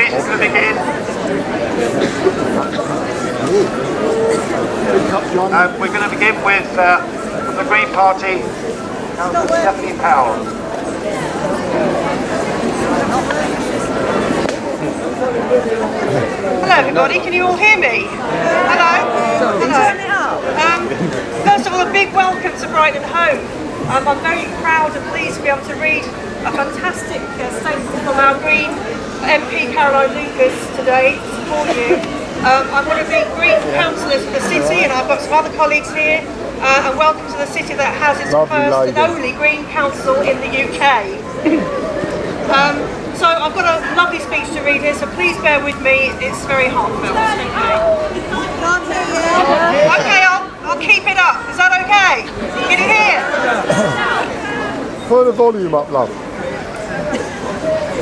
Competition's going to begin. We're going to begin with from the Green Party, Councillor Stephanie Powell. Hello everybody, can you all hear me? Hello? Hello. First of all, a big welcome to Brighton Home. I'm very proud and pleased to be able to read a fantastic statement from our Green MP Caroline Lucas today to support you. I'm one of the Green councillors for the city, and I've got some other colleagues here. And welcome to the city that has its first and only Green Council in the UK. So I've got a lovely speech to read here, so please bear with me, it's very heartfelt. Okay, I'll keep it up, is that okay? Can you hear? Put the volume up, love.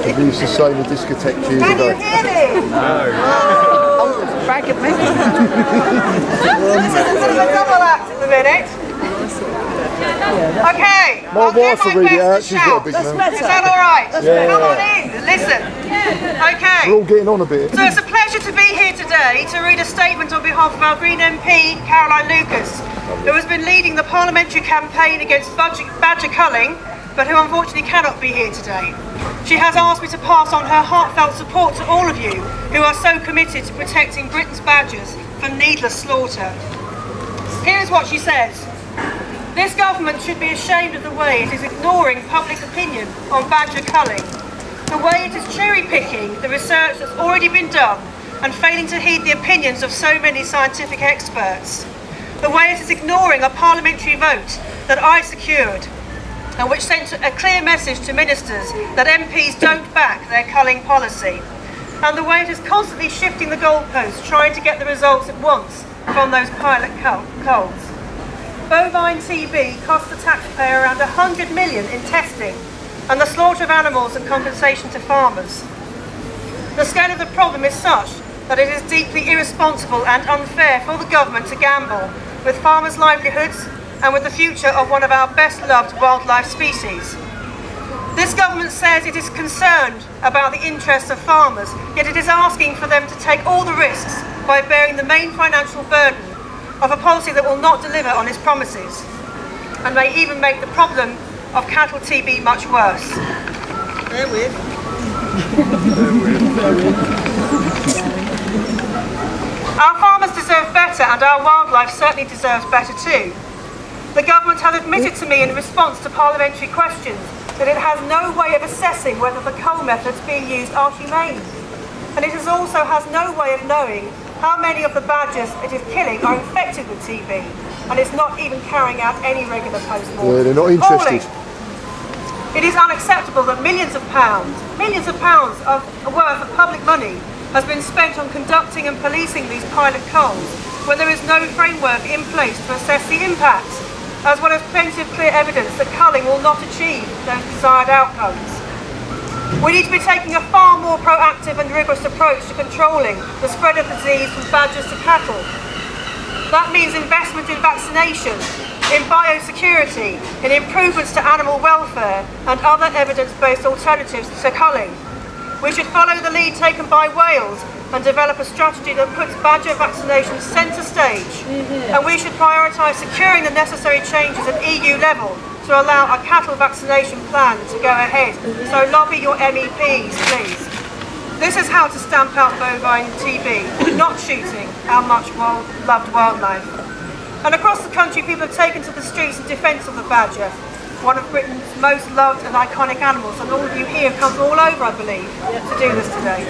We used to say in the discotheque years ago. Can you hear me? No. Back at me. This is a bit of a double act at the minute. Okay, My wife will read it out, she's got a big mouth. Is that alright? Yeah. Come on in, listen. Okay. We're all getting on a bit. So it's a pleasure to be here today to read a statement on behalf of our Green MP, Caroline Lucas, who has been leading the parliamentary campaign against badger culling, but who unfortunately cannot be here today. She has asked me to pass on her heartfelt support to all of you who are so committed to protecting Britain's badgers from needless slaughter. Here is what she says. This government should be ashamed of the way it is ignoring public opinion on badger culling, the way it is cherry-picking the research that's already been done and failing to heed the opinions of so many scientific experts, the way it is ignoring a parliamentary vote that I secured and which sent a clear message to ministers that MPs don't back their culling policy, and the way it is constantly shifting the goalposts trying to get the results it wants from those pilot culls. Bovine TB costs the taxpayer around 100 million in testing and the slaughter of animals and compensation to farmers. The scale of the problem is such that it is deeply irresponsible and unfair for the government to gamble with farmers' livelihoods and with the future of one of our best-loved wildlife species. This government says it is concerned about the interests of farmers, yet it is asking for them to take all the risks by bearing the main financial burden of a policy that will not deliver on its promises and may even make the problem of cattle TB much worse. Bear with. Our farmers deserve better, and our wildlife certainly deserves better too. The government has admitted to me in response to parliamentary questions that it has no way of assessing whether the cull methods being used are humane, and it also has no way of knowing how many of the badgers it is killing are infected with TB, and it's not even carrying out any regular post-mortem. Yeah, they're not interested. It is unacceptable that millions of pounds of worth of public money has been spent on conducting and policing these pilot culls when there is no framework in place to assess the impacts, as well as plenty of clear evidence that culling will not achieve those desired outcomes. We need to be taking a far more proactive and rigorous approach to controlling the spread of disease from badgers to cattle. That means investment in vaccination, in biosecurity, in improvements to animal welfare and other evidence-based alternatives to culling. We should follow the lead taken by Wales and develop a strategy that puts badger vaccination centre stage. And we should prioritise securing the necessary changes at EU level to allow a cattle vaccination plan to go ahead. So lobby your MEPs, please. This is how to stamp out bovine TB, not shooting our much loved wildlife. And across the country, people have taken to the streets in defence of the badger, one of Britain's most loved and iconic animals, and all of you here have come from all over, I believe, to do this today.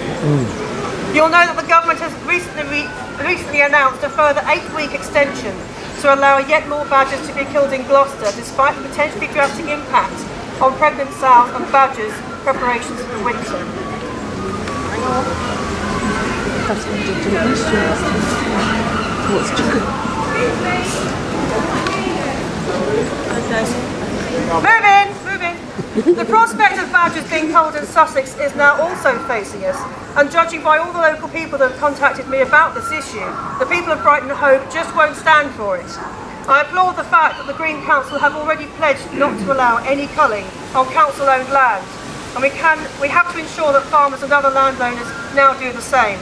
You'll know that the government has recently announced a further 8-week extension to allow yet more badgers to be killed in Gloucester, despite the potentially drastic impact on pregnant sows and badgers' preparations for winter. Move in. The prospect of badgers being culled in Sussex is now also facing us, and judging by all the local people that have contacted me about this issue, the people of Brighton Hove just won't stand for it. I applaud the fact that the Green Council have already pledged not to allow any culling on council-owned land, and we have to ensure that farmers and other landowners now do the same.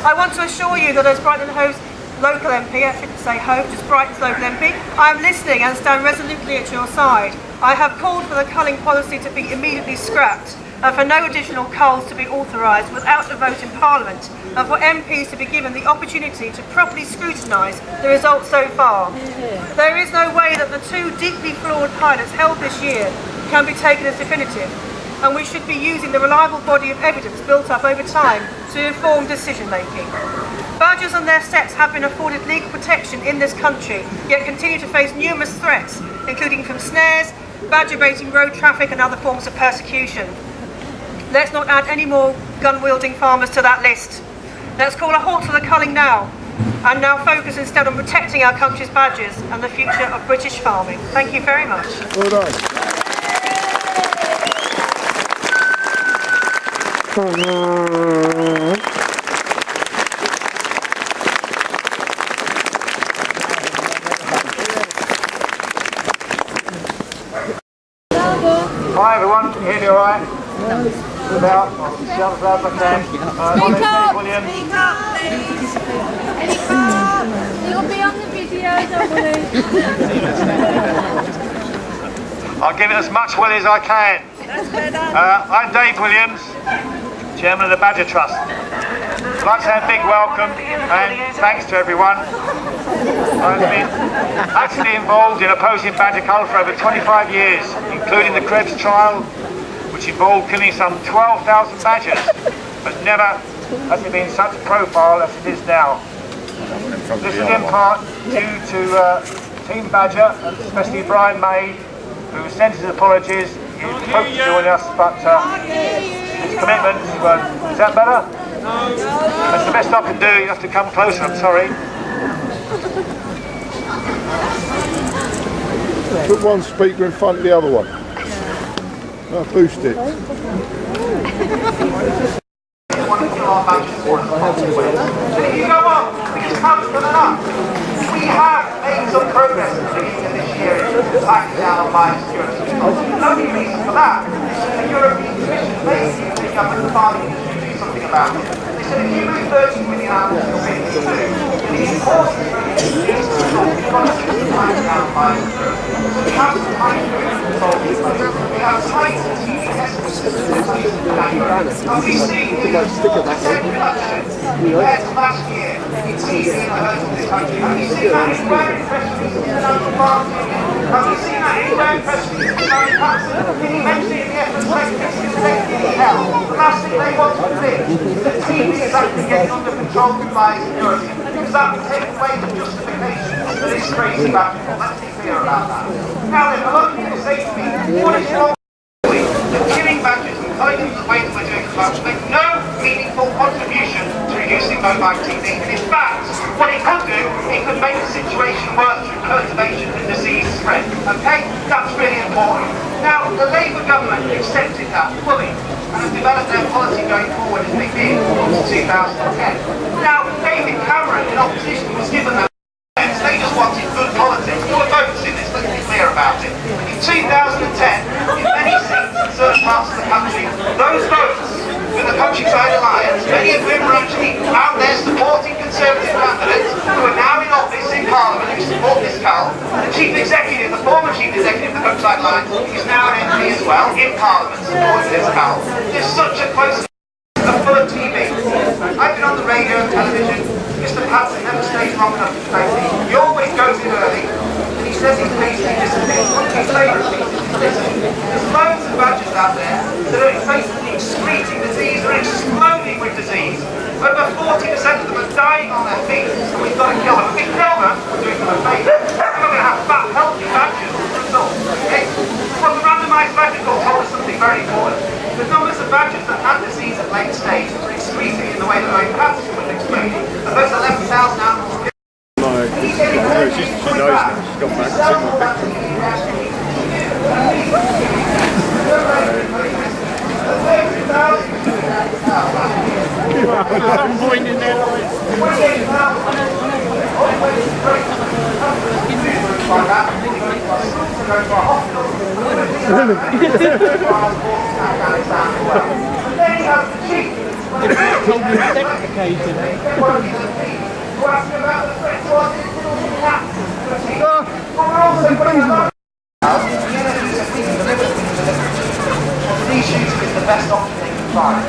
I want to assure you that as Brighton Hove's local MP, I shouldn't say Hove, just Brighton's local MP, I am listening and stand resolutely at your side. I have called for the culling policy to be immediately scrapped and for no additional culls to be authorised without a vote in Parliament, and for MPs to be given the opportunity to properly scrutinise the results so far. There is no way that the 2 deeply flawed pilots held this year can be taken as definitive, and we should be using the reliable body of evidence built up over time to inform decision making. Badgers and their steps have been afforded legal protection in this country, yet continue to face numerous threats, including from snares, badger baiting, road traffic and other forms of persecution. Let's not add any more gun-wielding farmers to that list. Let's call a halt to the culling now, and now focus instead on protecting our country's badgers and the future of British farming. Thank you very much. Well done. Hi everyone, can you hear me alright? Without, I'll shout as loud as I can. My name's Dave Williams. Speak up, please. You'll be on the video, don't worry. I'll give it as much willy as I can. I'm Dave Williams, Chairman of the Badger Trust. I'd like to say a big welcome and thanks to everyone. I've been actively involved in opposing badger cull for over 25 years, including the Krebs trial, which involved killing some 12,000 badgers, but never has it been such a profile as it is now. This is in part due to Team Badger, and especially Brian May, who sent his apologies. He hoped to join us, but his commitment weren't. Is that better? No. That's the best I can do. You have to come closer, I'm sorry. Put one speaker in front of the other one. No, boost it. If you go on, we just haven't done enough. We have made some progress at the beginning of this year in cracking down on bias security. The only reason for that is that the European Commission basically the government of Parliament to do something about it. They said if you move 30 million out of your bidding to do, the important thing is to stop the economy cracking down on bias security. So we have some tight control in place. We have tight TV testing systems in place in January. And we see nearly 4% reduction compared to last year in TV in the herds of this country. Have you seen that anywhere in press releases in the national marketing? Have you seen that anywhere in press releases in Mary Patson? Did he mention it in the efforts in hell? The last thing they want to admit is that TV is actually getting under control with bias security, because that would take away the justification for this crazy battle. Let's be clear about that. Now then, a lot of people say to me, what is wrong with killing badgers and culling them the way that we're doing the make no meaningful contribution to reducing mobile TV. And in fact, what it could do, it could make the situation worse through cultivation and disease spread. Okay? That's really important. Now, the Labour government accepted that fully and have developed their policy going forward as they did in 2010. Now, David Cameron in opposition was given that. They just wanted good politics. There were votes in this, let's be clear about it. In 2010, in many seats in certain parts of the country, those votes with the Countryside Alliance, many of whom were actually out there supporting Conservative candidates who are now in office in Parliament who support this cull. The Chief Executive, the former Chief Executive of the Countryside Alliance, is now an MP as well in Parliament supporting this cull. There's such a close full of TV. I've been on the radio and television. Mr. Patson never stays long enough to thank me. He always goes in early, and he says he's basically disappeared. One of his favourite things is to listen. There's loads of badgers out there that are basically excreting disease, they're exploding with disease. Over 40% of them are dying on their feet, and we've got to kill them. If we kill them, we're doing them a favour. We're going to have fat, healthy badgers as a result. Okay? Well, the randomised badger call told us something very important. The numbers of badgers that had disease at late stage were increasing in the way that Mary Patson was explaining. And those 11,000 animals killed. She knows now. She's gone back to Some point in their life. like that, people go to our schools and go to our hospitals. Afghanistan as well. And then you have the chief. Who asked me about the threat to our digital capitals. But we're also putting a these shooters is the best option they could find.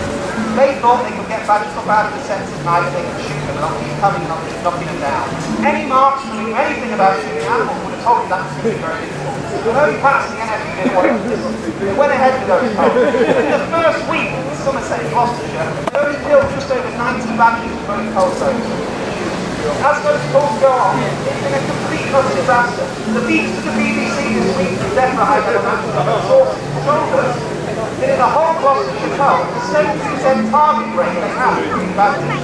They thought they could get badgers up out of the sense at night, they could shoot them and not keep coming and knocking them down. Any marksman who knew anything about shooting animals would have told you that was going to be very difficult. But only passing the NFU didn't want to. They went ahead with those polls. In the first week in Somerset in Gloucestershire, they only killed just over 90 badgers in both poll zones. As those polls go on, it's been a complete utter disaster. The beats to the BBC this week from Deborah sources told us that in the whole Gloucestershire Cull, the 70% target rate they have for badgers.